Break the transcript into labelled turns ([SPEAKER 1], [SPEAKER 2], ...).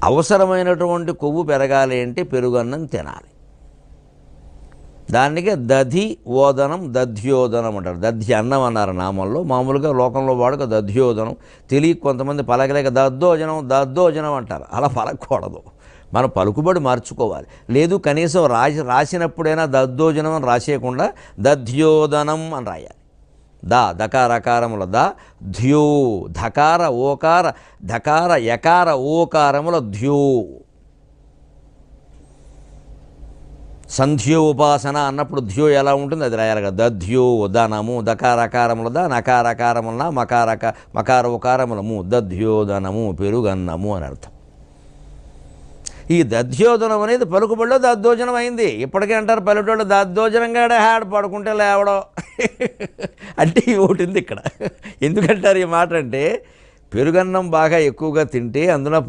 [SPEAKER 1] అవసరమైనటువంటి కొవ్వు పెరగాలి అంటే పెరుగన్నం తినాలి. దానికి దధి ఓదనం దధ్యోదనం అంటారు. దధ్య అన్నం అన్నారు నామంలో, మామూలుగా లోకంలో వాడుక దధ్యోదనం. తెలియ కొంతమంది పలకలేక దద్దోజనం అంటారు. అలా పలకూడదు, మనం పలుకుబడి మార్చుకోవాలి. లేదు కనీసం రాసినప్పుడైనా దద్దోజనం అని రాసేయకుండా దధ్యోదనం అని రాయాలి. దకారకారముల ధ్యో, ధకార ఓకార, ధకార యకార ఓకారముల ధ్యో. సంధ్యోపాసన అన్నప్పుడు ధ్యో ఎలా ఉంటుంది అది రాయాలిగా. దధ్యో దనము, దకారకారముల నకారకారముల మకార ఓకారములము, దధ్యోదనము పెరుగన్నము అని అర్థం. ఈ దధ్యోదనం అనేది పలుకుబడిలో దద్దోజనం అయింది. ఇప్పటికే అంటారు పల్లెటూళ్ళు దద్దోజనంగా హ్యాడ్ పడుకుంటే లేవడం అంటే ఒకటి ఉంది ఇక్కడ. ఎందుకంటారు ఈ మాట అంటే పెరుగన్నం బాగా ఎక్కువగా తింటే అందులో